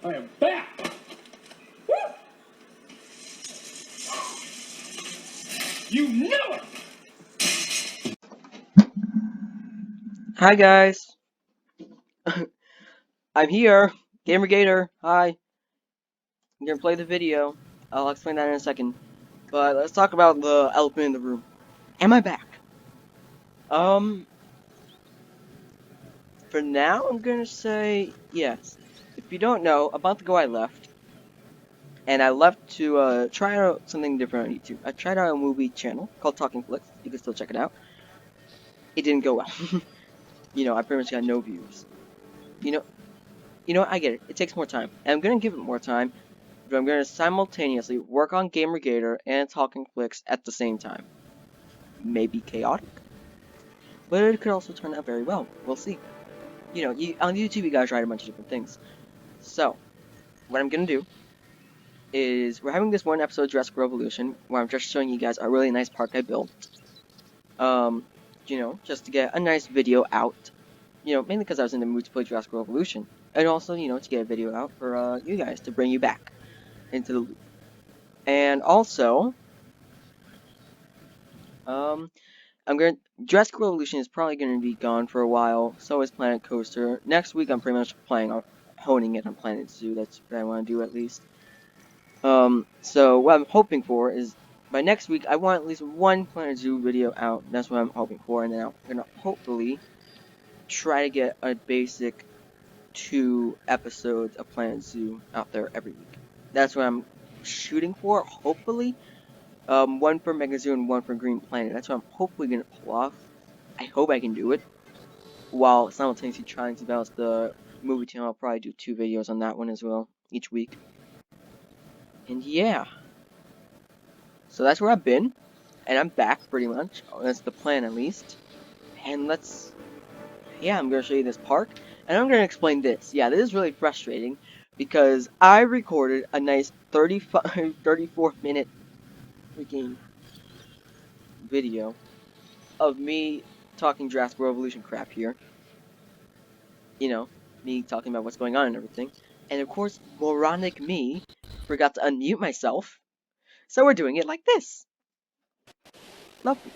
I am back! Woo! You know it! Hi guys, I'm here, Gamergator. Hi, I'm gonna play the video. I'll explain that in a second. But let's talk about the elephant in the room. Am I back? For now, I'm gonna say yes. If you don't know, a month ago I left, and I left to try out something different on YouTube. I tried out a movie channel called Talking Flicks. You can still check it out. It didn't go well. I pretty much got no views. You know, I get it. It takes more time, and I'm gonna give it more time. But I'm going to simultaneously work on Gamergator and Talking Flicks at the same time. Maybe chaotic, but it could also turn out very well. We'll see. On YouTube, you guys try a bunch of different things. So, what I'm going to do is we're having this one episode of Jurassic Revolution where I'm just showing you guys a really nice park I built. Just to get a nice video out. Mainly because I was in the mood to play Jurassic Revolution. And also, to get a video out for you guys to bring you back into the loop. And also, Jurassic Revolution is probably gonna be gone for a while. So is Planet Coaster. Next week, I'm pretty much planning on honing it on Planet Zoo. That's what I want to do at least. So what I'm hoping for is by next week, I want at least one Planet Zoo video out. That's what I'm hoping for, and then I'm gonna hopefully try to get a basic 2 episodes of Planet Zoo out there every week. That's what I'm shooting for. Hopefully. One for Mega Zoo and one for Green Planet. That's what I'm hopefully gonna pull off. I hope I can do it. While simultaneously trying to balance the movie channel, I'll probably do 2 videos on that one as well, each week. And yeah. So that's where I've been. And I'm back, pretty much. That's the plan, at least. And I'm gonna show you this park. And I'm gonna explain this. Yeah, this is really frustrating. Because I recorded a nice 34-minute freaking video of me talking Jurassic Revolution crap here. Me talking about what's going on and everything. And of course, moronic me forgot to unmute myself. So we're doing it like this. Lovely.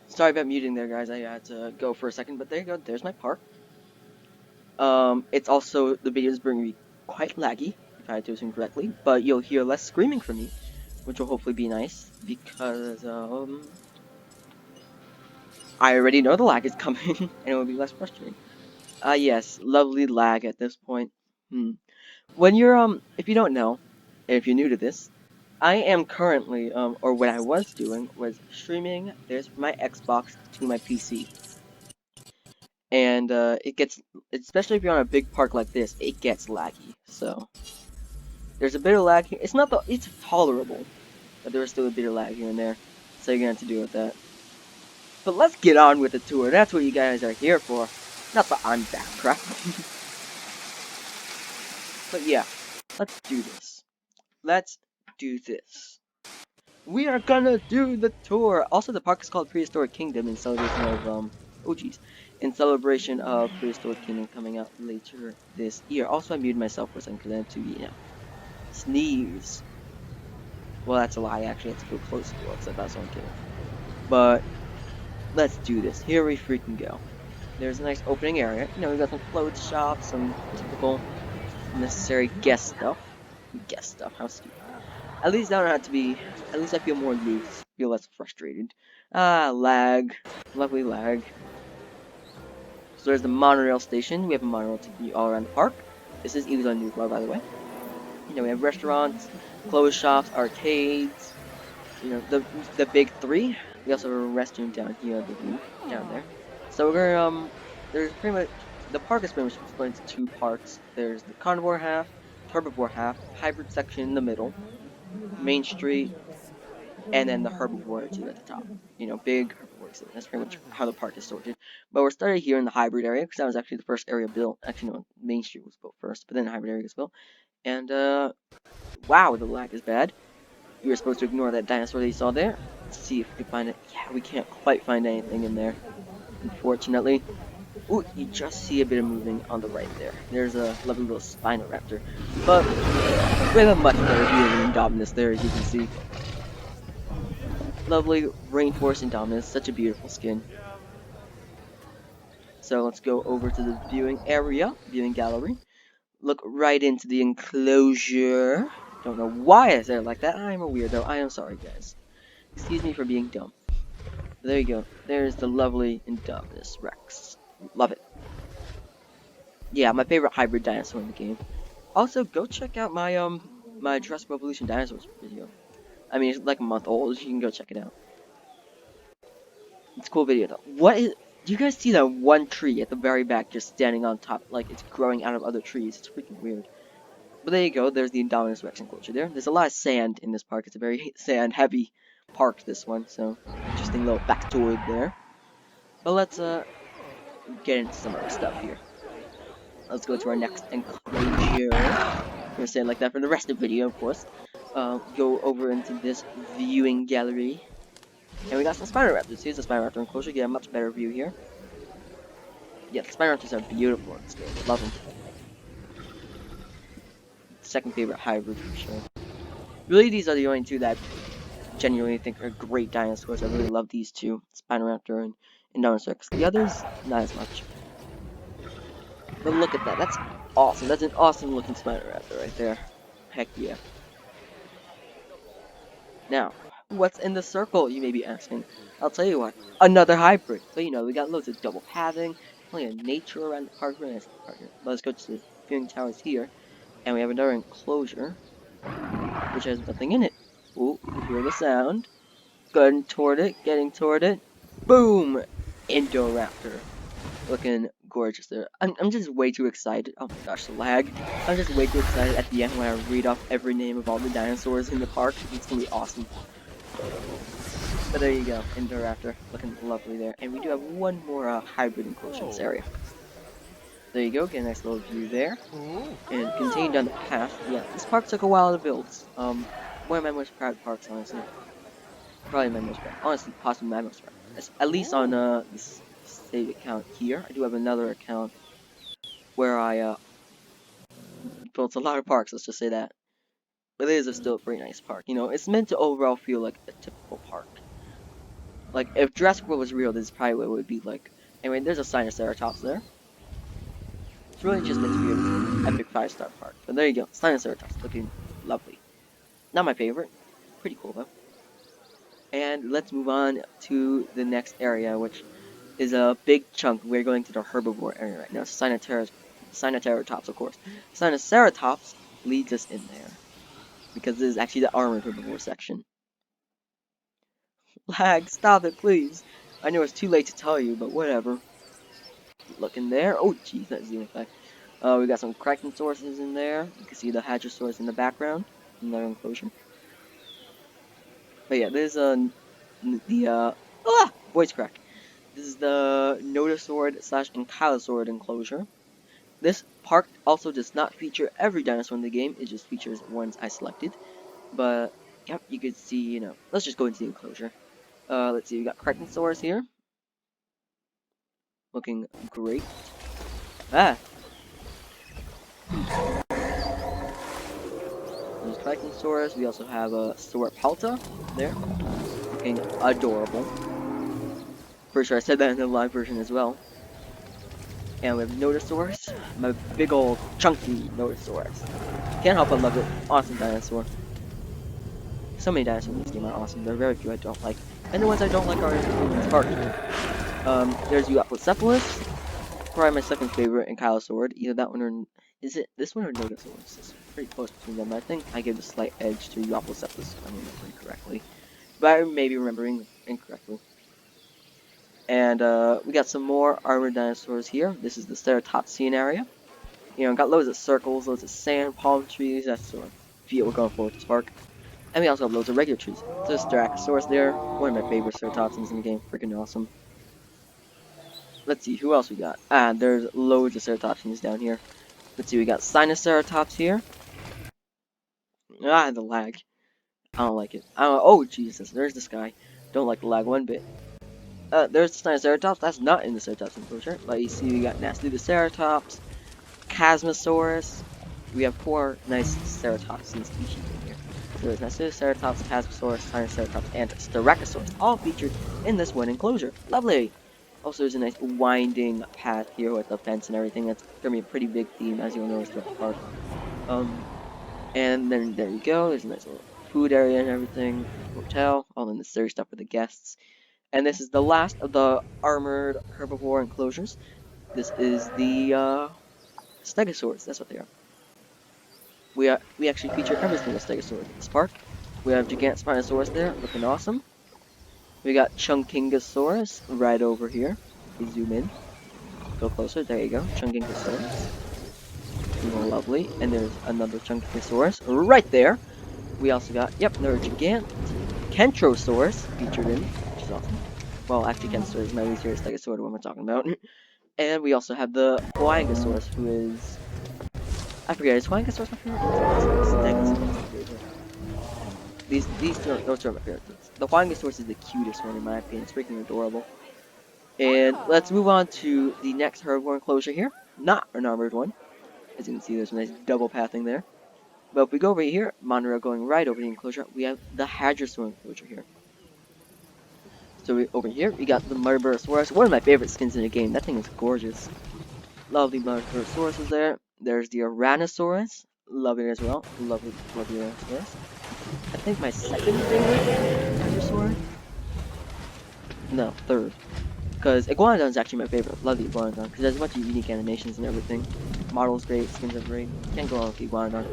Sorry about muting there, guys. I had to go for a second, but there you go. There's my park. It's also, the video is bringing me quite laggy, if I had to assume correctly, but you'll hear less screaming from me, which will hopefully be nice, because, I already know the lag is coming, and it will be less frustrating. Yes, lovely lag at this point. When you're, if you don't know, and if you're new to this, I am currently, or what I was doing, was streaming this from my Xbox to my PC. And, it gets, especially if you're on a big park like this, it gets laggy, so. There's a bit of lag here. It's tolerable, but there is still a bit of lag here and there, so you're gonna have to deal with that. But let's get on with the tour. That's what you guys are here for. Not that I'm that crap. But yeah, let's do this. Let's do this. We are gonna do the tour. Also, the park is called Prehistoric Kingdom in celebration of in celebration of Prehistoric Kingdom coming out later this year. Also, I muted myself for a second because I had to, sneeze. Well, that's a lie. I actually had to go close to it, except that's what I'm kidding. But let's do this. Here we freaking go. There's a nice opening area. We got some clothes shops, some typical necessary guest stuff. Guest stuff. How stupid. At least I don't have to be. At least I feel more loose. Feel less frustrated. Lag. Lovely lag. So there's the monorail station. We have a monorail taking you all around the park. This is Eagles on Newsbar, by the way. We have restaurants, clothes shops, arcades. The big 3. We also have a restroom down here, I believe, down there. So we're gonna there's pretty much the park is pretty much split into 2 parts. There's the carnivore half, herbivore half, hybrid section in the middle, Main Street, and then the herbivore exit at the top. Big herbivore exit. That's pretty much how the park is sorted. But we're started here in the hybrid area because that was actually the first area built. Actually, no, Main Street was built first, but then the hybrid area was built. And wow, the lag is bad. You were supposed to ignore that dinosaur that you saw there. Let's see if we can find it. Yeah, we can't quite find anything in there, unfortunately. Ooh, you just see a bit of moving on the right there. There's a lovely little Spinoraptor. But we have a much better view of Indominus there, as you can see. Lovely rainforest Indominus, such a beautiful skin. So let's go over to the viewing area, viewing gallery. Look right into the enclosure. Don't know why I said it like that. I'm a weirdo. I am sorry, guys. Excuse me for being dumb. There you go. There's the lovely Indominus Rex. Love it. Yeah, my favorite hybrid dinosaur in the game. Also, go check out my Jurassic Revolution dinosaurs video. I mean, it's like a month old. You can go check it out. It's a cool video though. What is? Do you guys see that one tree at the very back just standing on top, like it's growing out of other trees? It's freaking weird. But there you go. There's the Indominus Rex enclosure there. There's a lot of sand in this park. It's a very sand-heavy park, this one. So interesting little factoid there. But let's get into some other stuff here. Let's go to our next enclosure. I'm gonna say it like that for the rest of the video, of course. Go over into this viewing gallery. And we got some Spinoraptors. Here's the Spinoraptor enclosure. Get a much better view here. Yeah, the Spinoraptors are beautiful in this game. Love them. Second favorite hybrid for sure. Really, these are the only two that I genuinely think are great dinosaurs. I really love these two, Spinoraptor and Indominus Rex. The others, not as much. But look at that. That's awesome. That's an awesome looking Spinoraptor right there. Heck yeah. Now, what's in the circle, you may be asking? I'll tell you what, another hybrid. But you know, we got loads of double pathing, plenty of nature around the park, really nice park here. Let's go to the viewing towers here, and we have another enclosure, which has nothing in it. Ooh, you hear the sound. Getting toward it. Boom! Indoraptor. Looking gorgeous there. I'm just way too excited. Oh my gosh, the lag. I'm just way too excited at the end when I read off every name of all the dinosaurs in the park. It's gonna be awesome. But there you go, Indoraptor. Looking lovely there. And we do have one more hybrid enclosure in this area. There you go, get a nice little view there. And continue down the path. Yeah, this park took a while to build. One of my most proud parks, honestly. Probably my most proud. Honestly, possibly my most proud. At least on this save account here. I do have another account where I built a lot of parks, let's just say that. But it is still a pretty nice park. You know, it's meant to overall feel like a typical park. Like, if Jurassic World was real, this is probably what it would be like. Anyway, there's a Sinoceratops there. It's really just meant to be an epic 5-star park. But there you go, Sinoceratops, looking lovely. Not my favorite. Pretty cool, though. And let's move on to the next area, which is a big chunk. We're going to the herbivore area right now. Sinoceratops, of course. Sinoceratops leads us in there, because this is actually the armored herbivore section. Lag, stop it, please. I know it's too late to tell you, but whatever. Look in there. Oh, jeez, that zoom effect. We got some Crackensaurus in there. You can see the Hadrosaurus in the background, in their enclosure. But yeah, there's voice crack. This is the Notosaurid / Ankylosaurid enclosure. This park also does not feature every dinosaur in the game. It just features ones I selected. But yep, you can see. You know, let's just go into the enclosure. Let's see. We got Crackensaurus here, looking great. Ah, there's Crackensaurus. We also have a Sauropelta there, looking adorable. Pretty sure I said that in the live version as well. And we have Notosaurus, my big old chunky Notosaurus. Can't help but love it. Awesome dinosaur. So many dinosaurs in this game are awesome. There are very few I don't like. And the ones I don't like are in this park. There's Euoplocephalus. Probably my second favorite Ankylosaurid. Either that one or... Is it this one or Notosaurus? It's pretty close between them. I think I gave a slight edge to Euoplocephalus, if I'm remembering correctly. But I may be remembering incorrectly. And we got some more armored dinosaurs here. This is the Ceratopsian area. You know, got loads of circles, loads of sand, palm trees. That's sort of feel we're going for with this park. And we also have loads of regular trees. There's Styracosaurus there. One of my favorite Ceratopsians in the game. Freaking awesome. Let's see, who else we got? Ah, there's loads of Ceratopsians down here. Let's see, we got Sinoceratops here. Ah, the lag. I don't like it. I don't. Oh Jesus, there's this guy. Don't like the lag one bit. There's the Triceratops. That's not in the Ceratops enclosure. But you see, we got Nasty the Ceratops, Chasmosaurus. We have 4 nice ceratopsian species in here. So there's Ceratops, Chasmosaurus, Triceratops, and Styracosaurus, all featured in this one enclosure. Lovely! Also, there's a nice winding path here with the fence and everything. That's gonna be a pretty big theme, as you'll notice, throughout the park. And then there you go. There's a nice little food area and everything. Hotel, all the necessary stuff for the guests. And this is the last of the armored herbivore enclosures. This is the Stegosaurs. That's what they are. We actually feature every single Stegosaurus at this park. We have Gigantspinosaurus there, looking awesome. We got Chunkingosaurus right over here. If we zoom in, go closer. There you go, Chunkingosaurus. Lovely. And there's another Chunkingosaurus right there. We also got, yep, another Gigant Kentrosaurus featured in, which is awesome. Well, actually, Kentrosaurus is my least favorite Stegosaurus one we're talking about. And we also have the Huangosaurus, who is, I forget, is Huangosaurus my favorite? Stegosaurus my favorite. These two, those two are my favorites. The Huangosaurus is the cutest one in my opinion. It's freaking adorable. And let's move on to the next herbivore enclosure here. Not an armored one. As you can see, there's a nice double pathing there. But if we go over here, monorail going right over the enclosure, we have the Hadrosaur enclosure here. So over here, we got the Murderosaurus, one of my favorite skins in the game. That thing is gorgeous. Lovely Murderosaurus is there. There's the Tyrannosaurus. Love it as well. Lovely Tyrannosaurus. I think my second favorite Hadrosaur. No, third. Because Iguanodon is actually my favorite. Love the Iguanodon because there's a bunch of unique animations and everything. Models great, skins are great. Can't go wrong with the Iguanodon.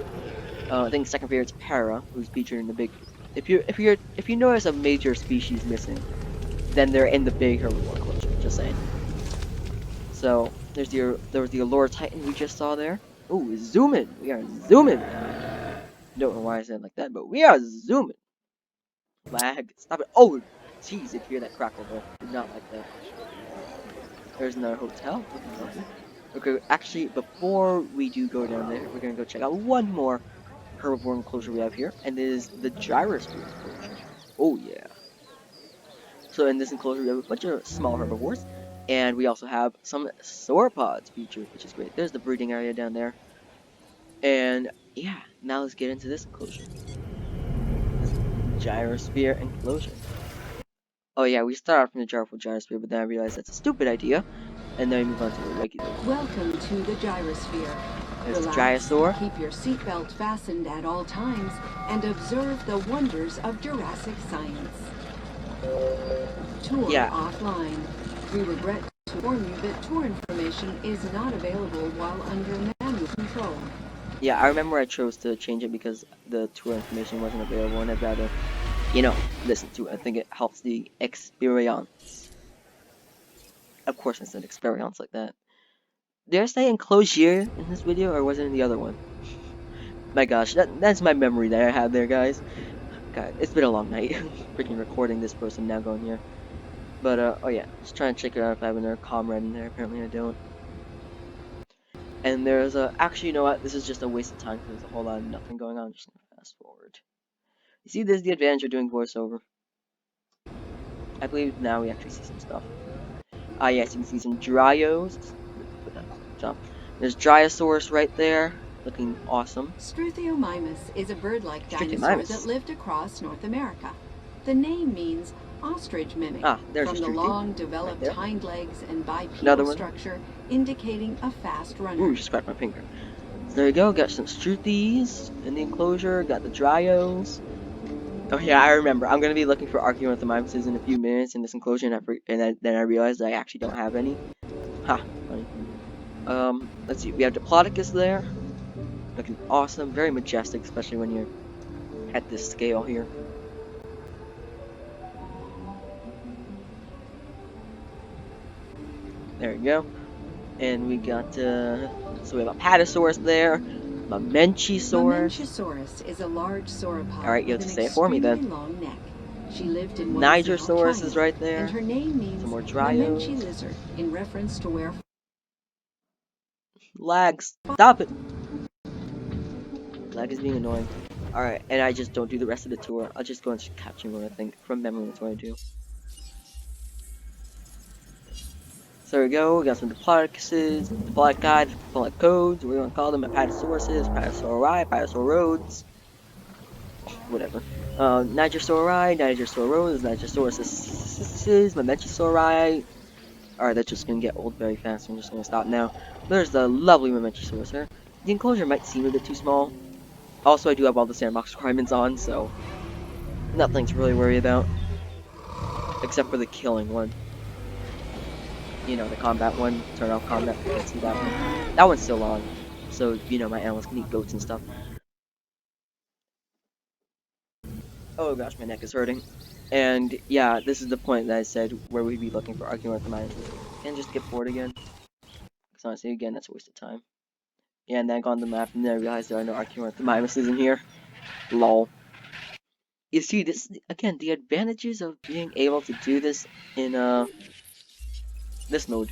I think second favorite is Para, who's featured in the big. If you notice a major species missing, then they're in the big herbivore enclosure. Just saying. So there was the Allure Titan we just saw there. Ooh, zooming. We are zooming. Don't know why I said it like that, but we are zooming. Lag. Stop it. Oh, jeez, if you hear that crackle there, did not like that. There's another hotel. Looking lovely. Okay, actually, before we do go down there, we're gonna go check out one more herbivore enclosure we have here, and it is the Gyrosphere enclosure. Oh yeah. So in this enclosure, we have a bunch of small herbivores, and we also have some sauropods featured, which is great. There's the breeding area down there. And yeah, now let's get into this enclosure. This Gyrosphere enclosure. Oh yeah, we start off from the Gyrosphere, but then I realized that's a stupid idea, and then we move on to the regular. Welcome to the Gyrosphere. There's the Relax, Gyrosaur. keep your seatbelt fastened at all times, and observe the wonders of Jurassic science. Tour offline. We regret to inform you that tour information is not available while under manual control. Yeah, I remember I chose to change it because the tour information wasn't available, and I'd rather, you know, listen to it. I think it helps the experience. Of course I said experience like that. Did I say enclosure in this video, or was it in the other one? My gosh, that's my memory that I have there, guys. God, it's been a long night. Freaking recording this person now going here. But, oh yeah, just trying to check it out if I have another comrade in there. Apparently I don't. And there's actually, you know what? This is just a waste of time because there's a whole lot of nothing going on. I'm just gonna fast forward. You see, this is the advantage of doing voiceover. I believe now we actually see some stuff. Ah, yes, you can see some Dryos. Put that jump. There's Dryosaurus right there, looking awesome. Struthiomimus is a bird-like dinosaur that lived across North America. The name means ostrich mimic, there's from the long developed right hind legs and bipedal structure, indicating a fast runner. Ooh, just cracked my finger. So there you go, got some Struthies in the enclosure, got the Dryos. Oh yeah, I remember. I'm gonna be looking for Archaeornithomimuses in a few minutes in this enclosure, and then I realized I actually don't have any. Ha, funny. Let's see, we have Diplodocus there. Looking awesome, very majestic, especially when you're at this scale here. There you go. And we got, so we have a Apatosaurus there, Mamenchisaurus. Mamenchisaurus is a large sauropod. Alright, you have to say it for me then. Long neck. She lived in Nigersaurus is right there. And her name means some more Dryos. Mamenchi lizard, in reference to where... Lag, stop it! Lag is being annoying. Alright, and I just don't do the rest of the tour. I'll just go into capturing mode, I think. From memory, that's what I do. So there we go, we got some Diplodocuses, Diplodocus, Diplodicodes, what do you want to call them, Apatosauruses, Apatosauri, Apatosaurodes, whatever. Nigersauri, Nigersauros, Nigersauruses, Mamenchisauri. Alright, that's just gonna get old very fast, I'm just gonna stop now. There's the lovely Mamenchisaurus here. The enclosure might seem a bit too small. Also, I do have all the sandbox requirements on, so nothing to really worry about. Except for the killing one. You know, the combat one, turn off combat, you can see that one. That one's still on. So, you know, my animals can eat goats and stuff. Oh gosh, my neck is hurting. And yeah, this is the point that I said where we'd be looking for Archaeornithomimuses. And just get bored again. Because honestly, again, that's a waste of time. Yeah, and then I got on the map and then I realized there are no Archaeornithomimuses in here. Lol. You see, this, again, the advantages of being able to do this in, this mode.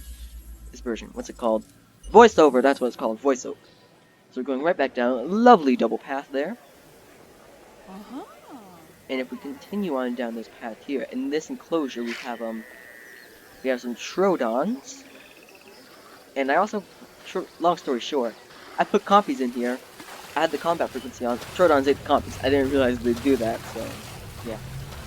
This version. What's it called? Voiceover, that's what it's called, voiceover. So we're going right back down, lovely double path there. And if we continue on down this path here, in this enclosure we have some Troodons. And I also, long story short, I put compies in here. I had the combat frequency on. Troodons ate the compies. I didn't realize they'd do that, so yeah.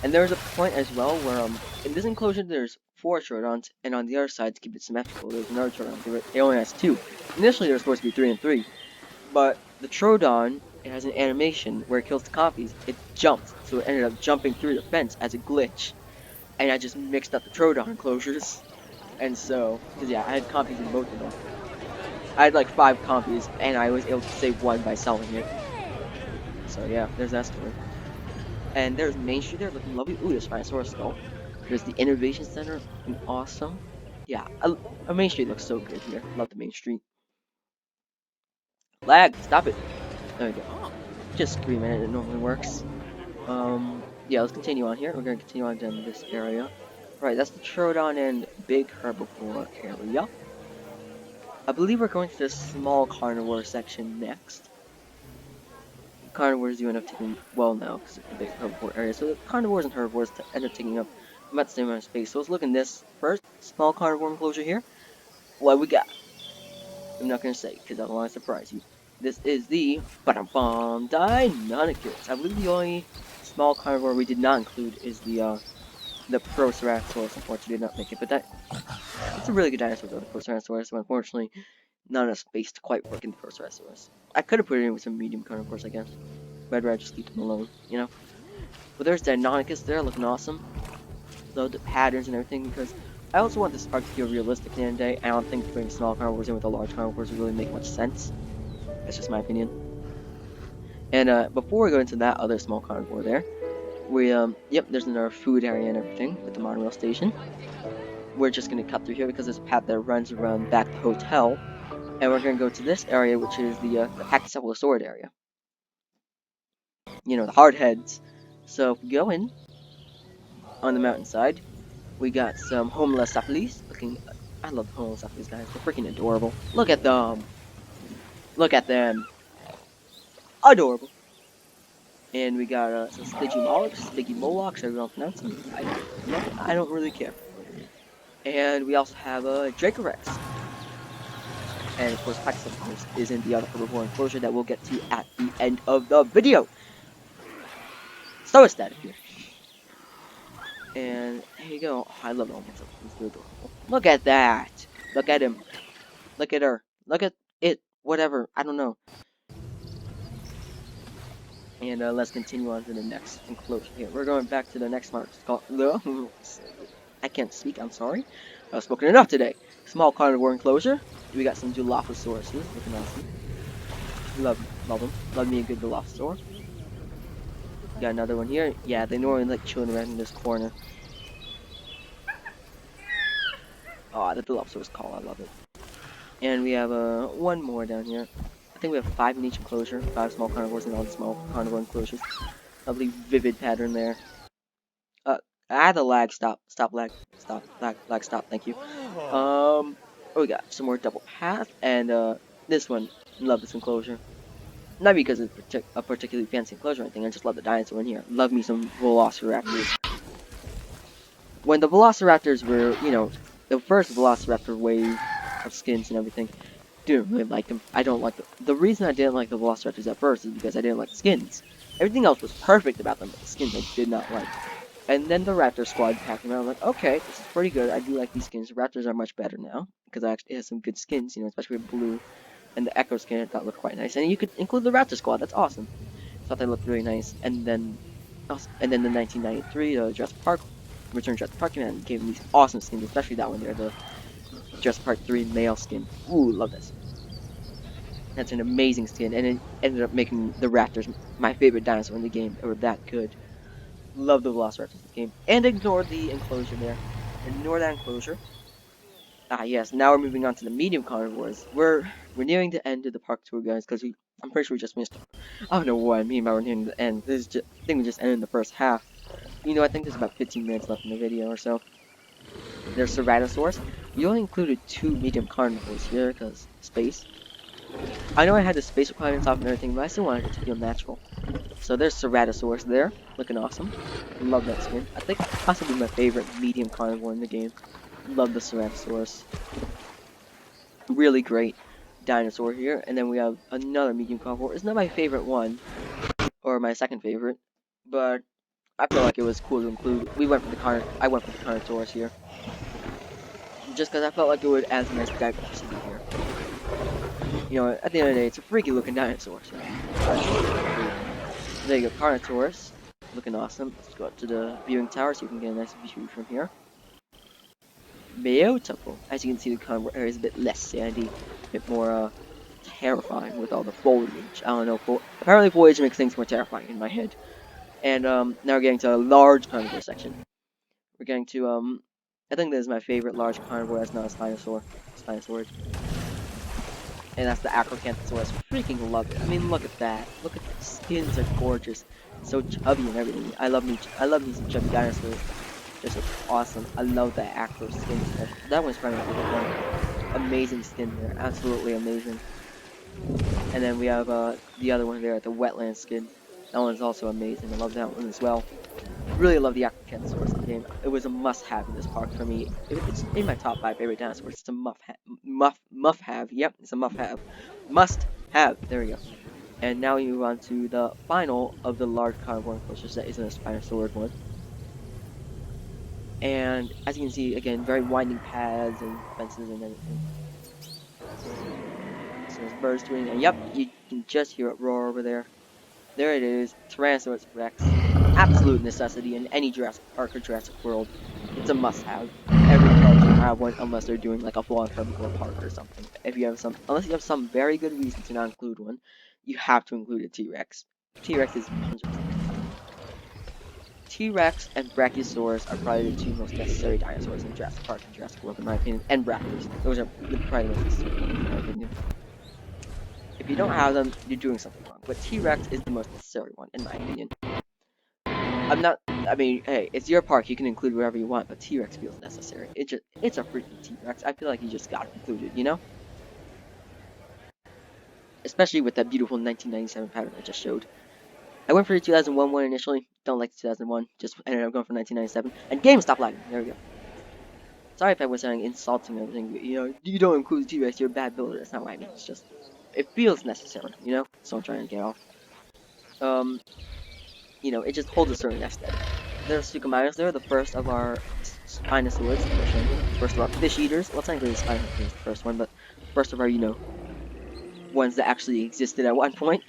And there's a point as well where in this enclosure there's 4 Troodons, and on the other side to keep it symmetrical, there's another Troodon. It only has 2. Initially there was supposed to be 3 and 3. But the Troodon, it has an animation where it kills the compies. It jumps, so it ended up jumping through the fence as a glitch. And I just mixed up the Troodon enclosures. And so, because yeah, I had compies in both of them. I had like 5 compies, and I was able to save 1 by selling it. So yeah, there's that story. And there's Main Street there, looking lovely. Ooh, there's Spinosaurus skull. There's the Innovation Center, looking awesome. Yeah, Main Street looks so good here. Love the Main Street. Lag, stop it. There we go. Just scream at it, it normally works. Yeah, let's continue on here. We're gonna continue on down this area. Right, that's the Troodon and big herbivore area. I believe we're going to the small carnivore section next. Carnivores do end up taking, well now, because it's the big herbivore area. So the carnivores and herbivores end up taking up about the same amount of space. So let's look in this first small carnivore enclosure here. What we got? I'm not gonna say, because I don't want to surprise you. This is the Deinonychus. I believe the only small carnivore we did not include is the Proceratosaurus. Unfortunately, did not make it, but it's a really good dinosaur though, the Proceratosaurus. So unfortunately, not enough space to quite work in the Proceratosaurus. I could have put it in with some medium carnivores, I guess, but I'd rather just leave them alone, you know. But there's Deinonychus there, looking awesome. Love the patterns and everything, because I also want this arc to feel realistic at the end of the day. I don't think putting small carnivores in with the large carnivores would really make much sense. That's just my opinion. And before we go into that other small carnivore there, yep, there's another food area and everything with the monorail station. We're just gonna cut through here because there's a path that runs around back the hotel, and we're gonna go to this area, which is the Pachycephalosaurid area. You know, the hard heads. So if we go in on the mountainside, we got some Homelosaphiles looking. I love the Homelosaphiles guys. They're freaking adorable. Look at them. Look at them. Adorable. And we got some Stygimolochs, however you want to pronounce them. I don't really care. And we also have a Dracorex. And of course, Pachycephalosaurus is in the other herbivore enclosure that we'll get to at the end of the video. So ecstatic here. And here you go. Oh, I love the Homelosaphiles. They're adorable. Look at that. Look at him. Look at her. Look at it. Whatever. I don't know. And let's continue on to the next enclosure here. We're going back to the next one. I can't speak, I'm sorry. I've spoken enough today. Small carnivore enclosure. We got some Dilophosaurus. Looking awesome. Love them. Love me a good Dilophosaur. Got another one here. Yeah, they normally like chilling around in this corner. Oh, the Dilophosaurus call. I love it. And we have one more down here. I think we have 5 in each enclosure. 5 small carnivores in all the small carnivore enclosures. Lovely vivid pattern there. The lag. Stop, lag. Lag, stop. Thank you. Oh, we got some more double path, and this one. Love this enclosure. Not because it's a particularly fancy enclosure or anything, I just love the dinosaur in here. Love me some Velociraptors. When the Velociraptors were, the first Velociraptor wave of skins and everything, didn't really like them. I don't like them. The reason I didn't like the Velociraptors at first is because I didn't like the skins. Everything else was perfect about them, but the skins I did not like. And then the Raptor squad packed them out. I'm like, okay, this is pretty good. I do like these skins. The Raptors are much better now because I actually have some good skins, especially with blue and the Echo skin. I thought looked quite nice. And you could include the Raptor squad. That's awesome. Thought they looked really nice. And then the 1993 Jurassic Park Return to Jurassic Park came out and gave them these awesome skins, especially that one there, the Jurassic Park 3 male skin. Ooh, love that skin. That's an amazing skin, and it ended up making the Raptors my favorite dinosaur in the game. They were that good. Love the Velociraptors in the game. And ignore the enclosure there. Ignore that enclosure. Ah, yes. Now we're moving on to the medium carnivores. We're nearing the end of the park tour, guys, because I'm pretty sure we just missed. I don't know what I mean by we're nearing the end. I think we just ended the first half. I think there's about 15 minutes left in the video or so. There's Ceratosaurus. We only included 2 medium carnivores here because space. I know I had the space requirements off and everything, but I still wanted it to feel natural. So there's Ceratosaurus there, looking awesome. Love that skin. I think possibly my favorite medium carnivore in the game. Love the Ceratosaurus. Really great dinosaur here. And then we have another medium carnivore. It's not my favorite one, or my second favorite, but I feel like it was cool to include. I went for the Carnotaurus here, just because I felt like it would add some nice diversity here. At the end of the day, it's a freaky looking dinosaur. So there you go, Carnotaurus, looking awesome. Let's go up to the viewing tower so you can get a nice view from here. Beautiful. As you can see, the carnivore area is a bit less sandy, a bit more terrifying with all the foliage. I don't know. Apparently, foliage makes things more terrifying in my head. And now we're getting to a large carnivore section. We're getting to I think this is my favorite large carnivore that's not a Spinosaurus. And that's the Acrocanthosaurus. Freaking love it. I mean, look at that. Look at the skins are gorgeous. So chubby and everything. I love me some chubby dinosaurs. Just awesome. I love that Acro skin. That one's probably my favorite one. Amazing skin there. Absolutely amazing. And then we have the other one there, the wetland skin. That one's also amazing. I love that one as well. Really love the Acrocanthosaurus in the game. It was a must-have in this park for me. It's in my top 5 favorite dinosaurs. It's a muff-have. Yep, it's a muff-have. Must-have. There we go. And now we move on to the final of the large carnivore enclosures that isn't a Spinosaurus one. And as you can see, again, very winding paths and fences and everything. So there's birds doing, and yep, you can just hear it roar over there. There it is, Tyrannosaurus Rex. Absolute necessity in any Jurassic Park or Jurassic World. It's a must-have. Every park should have one, unless they're doing like a full-on herbivore park or something. Unless you have some very good reason to not include one, you have to include a T-Rex. T-Rex is 100%. T-Rex and Brachiosaurus are probably the 2 most necessary dinosaurs in Jurassic Park and Jurassic World, in my opinion, and Raptors. Those are probably the most necessary ones, in my opinion. If you don't have them, you're doing something wrong. But T-Rex is the most necessary one, in my opinion. Hey, it's your park, you can include whatever you want, but T-Rex feels necessary. It's a freaking T-Rex. I feel like you just gotta include it, Especially with that beautiful 1997 pattern I just showed. I went for the 2001 one initially. Don't like the 2001. Just ended up going for 1997. And game stopped lagging. There we go. Sorry if I was saying insulting and everything. But, you don't include T-Rex, you're a bad builder. That's not what I mean. It's just, it feels necessary, So I'm trying to get off. It just holds a certain aesthetic. There's Suchomimus there, the first of our Spinosaurs. First of our fish eaters. Well, technically the Spinosaurus is the first one, but first of our, ones that actually existed at one point.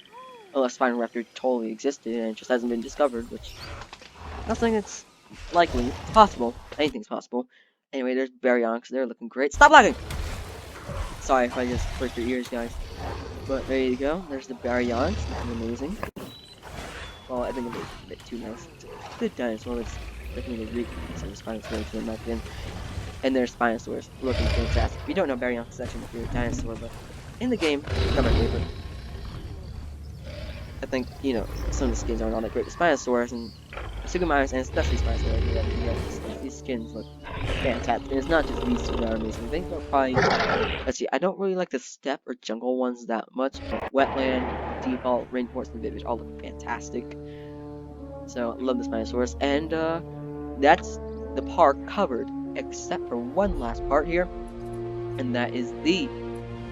Unless Spinoraptor totally existed and it just hasn't been discovered, which not saying it's likely. It's possible. Anything's possible. Anyway, there's Baryonyx. They're looking great. Stop lagging! Sorry if I just break your ears, guys. But there you go. There's the Baryonyx. Looking amazing. Well, I think it's a bit too nice. It's a good dinosaur. It's definitely the weakness of the Spinosaurus in my opinion. And there's Spinosaurus. Looking fantastic. If you don't know, Baryonyx is actually my favorite dinosaur, but in the game, it's not my favorite. I think, some of the skins aren't all that great. The Spinosaurus and Suchomimus, and especially Spinosaurus, these skins look fantastic. And it's not just these 2 that are amazing. I think they're probably, let's see, I don't really like the steppe or jungle ones that much, but wetland, default, reinforced, and vivid all look fantastic. So I love the Spinosaurus, and that's the park covered, except for one last part here, and that is the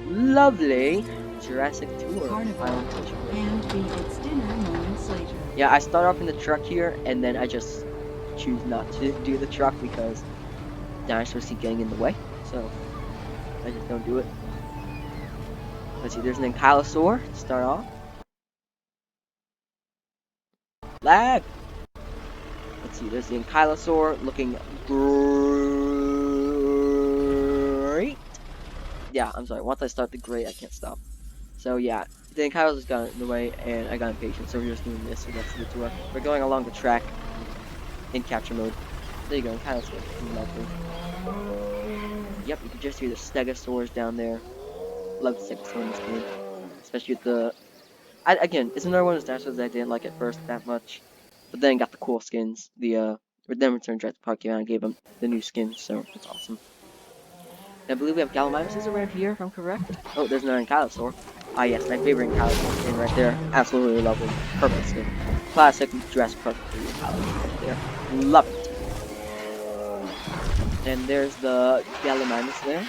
lovely Jurassic Tour Carnival, final portion. and feed its dinner moments later. Yeah, I start off in the truck here, and then I just choose not to do the truck because dinosaurs keep getting in the way, so I just don't do it. Let's see, there's an ankylosaur to start off. Lag! Let's see, there's the ankylosaur looking great. Yeah, I'm sorry, once I start the great, I can't stop. So yeah, the ankylosaur's got in the way, and I got impatient, so we're just doing this the rest of the tour. We're going along the track in capture mode. There you go, ankylosaur, lovely. Yep, you can just hear the stegosaurs down there. Love the stegosaur in this game, especially with the... again, it's another one of those dinosaurs that I didn't like at first that much, but then got the cool skins. The then Return Jurassic Park came out and gave them the new skins, so it's awesome. And I believe we have Gallimimuses around here, if I'm correct. Oh, there's another ankylosaur. Ah yes, my favorite ankylosaur skin right there. Absolutely lovely. Perfect skin. Classic Jurassic Park 3 ankylosaur right there. Love it. And there's the Gallimimus there.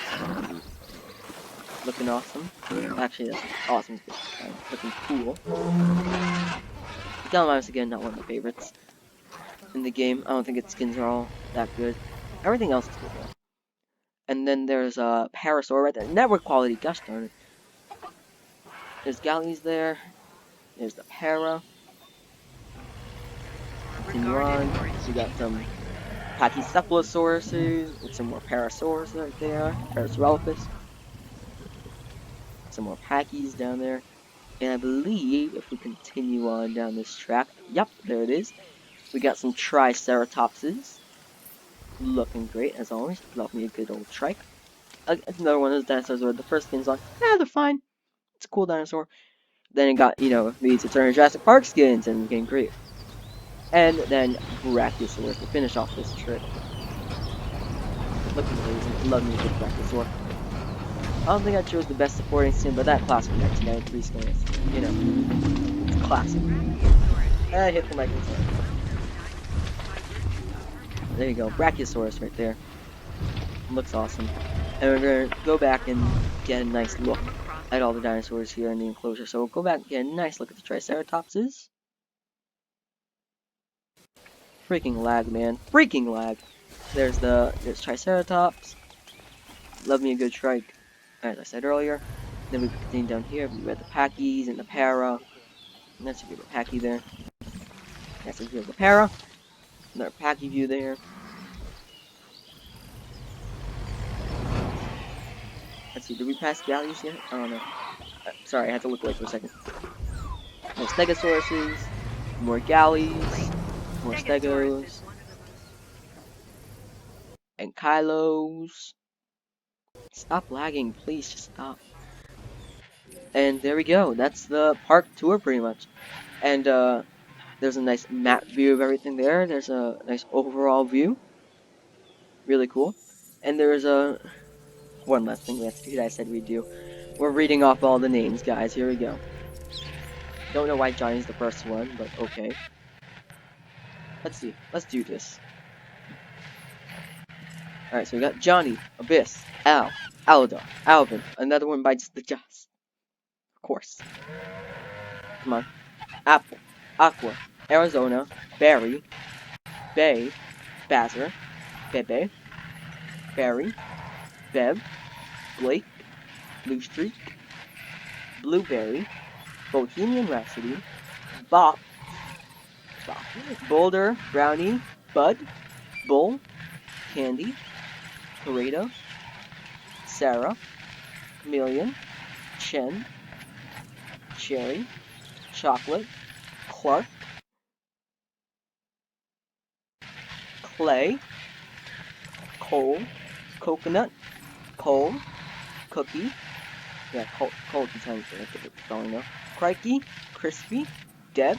Looking awesome. Actually, that's awesome. Looking cool. Gallimimus again, not one of my favorites in the game. I don't think its skins are all that good. Everything else is good though. And then there's a Parasaur right there. Network quality, gosh darn it. There's Galleys there. There's the Para. Continue on. We got some Pachycephalosauruses with some more Parasaurs right there. Parasaurolophus. Some more Pachy's down there. And I believe if we continue on down this track, yep, there it is. We got some Triceratopses. Looking great as always. Love me a good old trike. Another one of those dinosaurs where the first skin's like, they're fine. It's a cool dinosaur. Then it got, these Return of Jurassic Park skins and became great. And then Brachiosaurus to finish off this trip. Looking amazing. Love me a good Brachiosaur. I don't think I chose the best supporting skin, but that classic 1993 skin is, it's classic. And I hit the microphone. There you go, Brachiosaurus right there. Looks awesome. And we're gonna go back and get a nice look at all the dinosaurs here in the enclosure. So we'll go back and get a nice look at the Triceratopses. Freaking lag, man. Freaking lag. There's Triceratops. Love me a good trike, as I said earlier. Then we continue down here. We got the Pachy's and the Para. And that's a good Pachy there. That's a good Para. Another Pachy view there. Let's see, did we pass Galleys yet? I don't know. Sorry, I had to look away for a second. More Stegosauruses, more Galleys, more Stegos, and Kylos. Stop lagging, please, just stop. And there we go, that's the park tour pretty much. And there's a nice map view of everything there. There's a nice overall view. Really cool. And there's one last thing we have to do that I said we'd do. We're reading off all the names, guys. Here we go. Don't know why Johnny's the first one, but okay. Let's see. Let's do this. Alright, so we got Johnny, Abyss, Al, Aladar, Alvin. Another one bites the dust. Of course. Come on. Apple, Aqua, Arizona, Barry, Bay, Bazzer, Bebe, Barry, Beb, Blake, Blue Streak, Blueberry, Bohemian Rhapsody, Bop, Boulder, Brownie, Bud, Bull, Candy, Pareto, Sarah, Chameleon, Chen, Cherry, Chocolate, Clark, Clay, Cole, Coconut, Cole, Cookie, yeah, Cole can tell me if it's spelling though. Crikey, Crispy, Deb,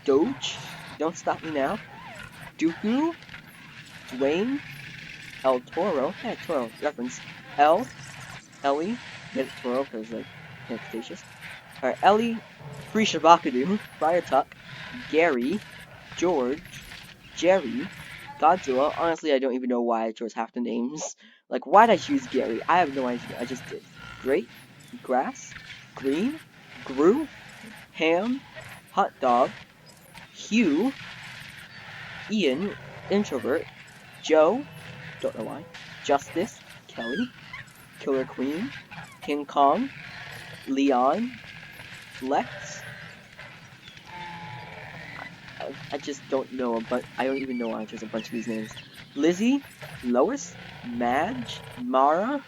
Doge, Don't Stop Me Now, Dooku, Dwayne, El Toro, yeah, Toro, reference, Ellie, get it Toro, because, like, cretaceous. Alright, Ellie, Free Shabakadu, Friar Tuck, Gary, George, Jerry, Godzilla. Honestly, I don't even know why I chose half the names. Like, why'd I choose Gary? I have no idea. I just did. Great, Grass, Green, Gru, Ham, Hot Dog, Hugh, Ian, Introvert, Joe, don't know why, Justice, Kelly, Killer Queen, King Kong, Leon, Lex. I just don't know, but I don't even know why I chose a bunch of these names. Lizzie, Lois, Madge, Mara,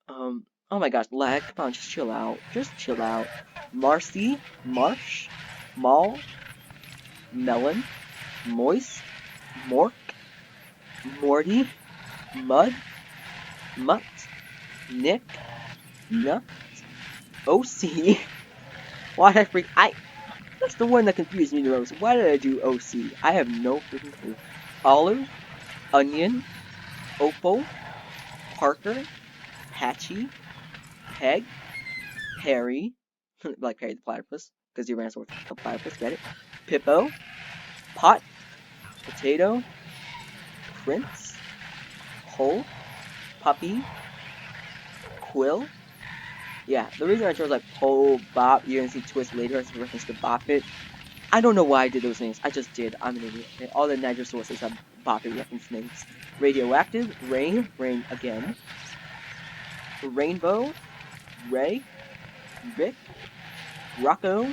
oh my gosh, Lag, come on, just chill out. Just chill out. Marcy, Marsh, Maul, Melon, Moist, Mork, Morty, Mud, Mutt, Nick, Nut, OC. Why did I freak? That's the one that confused me the most. Why did I do OC? I have no freaking clue. Olive, Onion, Opal, Parker, Patchy, Peg, Harry, like Harry the Platypus, because he ran with the platypus, get it? Pippo, Pot, Potato, Prince, Hole, Puppy, Quill. Yeah, the reason I chose like Pole, Bop, you're gonna see Twist later as a reference to Bop It. I don't know why I did those names. I just did. I'm an idiot. Okay? All the Niger sources have Bop It reference names. Radioactive, Rain, Rain again. Rainbow, Ray, Rick, Rocco,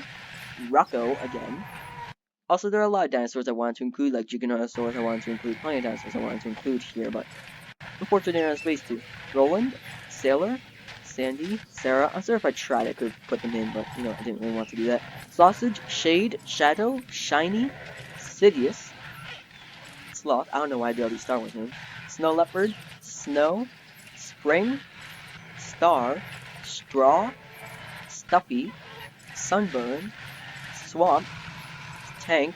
Rocco again. Also, there are a lot of dinosaurs I wanted to include, like Giganotosaurus I wanted to include, plenty of dinosaurs I wanted to include here, but unfortunately they're not space too. Roland, Sailor, Sandy, Sarah. I'm sorry if I tried, I could have put them in, but you know, I didn't really want to do that. Sausage, Shade, Shadow, Shiny, Sidious, Sloth. I don't know why I did all these Star Wars names. Snow Leopard, Snow, Spring, Star, Straw, Stuffy, Sunburn, Swamp, Tank,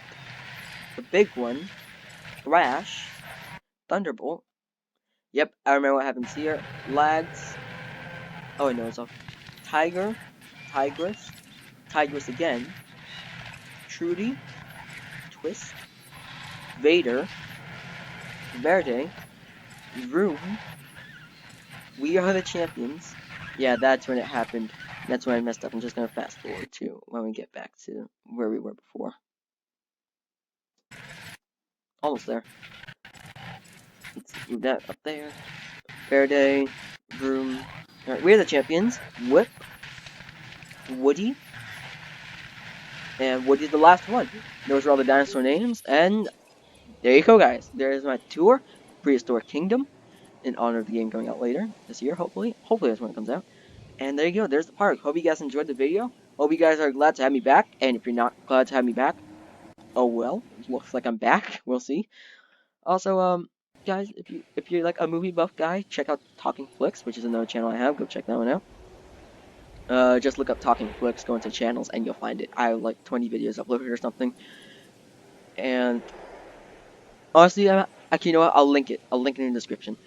the Big One, Thrash, Thunderbolt. Yep, I remember what happens here. Lags. Oh, I know it's off. Tiger, Tigress, Tigress again, Trudy, Twist, Vader, Verde, Vroom. We are the champions. Yeah, that's when it happened. That's when I messed up. I'm just gonna fast forward to when we get back to where we were before. Almost there. Let's move that up there. Verde, Vroom. Alright, we're the champions. Whip, Woody, and Woody's the last one. Those are all the dinosaur names, and there you go, guys. There's my tour, Prehistoric Kingdom, in honor of the game coming out later this year, hopefully. Hopefully that's when it comes out. And there you go, there's the park. Hope you guys enjoyed the video. Hope you guys are glad to have me back, and if you're not glad to have me back, oh well, looks like I'm back. We'll see. Also, guys, if you're like a movie buff guy, check out Talking Flicks, which is another channel I have. Go check that one out. Just look up Talking Flicks, go into channels, and you'll find it. I have like 20 videos uploaded or something. And honestly, actually, you know what? I'll link it. I'll link it in the description.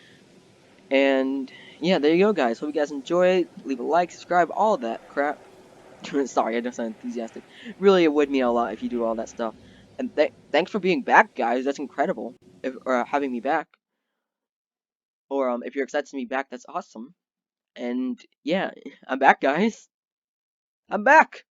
And yeah, there you go, guys. Hope you guys enjoy. Leave a like, subscribe, all that crap. Sorry, I don't sound enthusiastic. Really, it would mean a lot if you do all that stuff. And thanks for being back, guys. That's incredible. Or having me back. Or if you're excited to be back, that's awesome. And yeah, I'm back, guys. I'm back.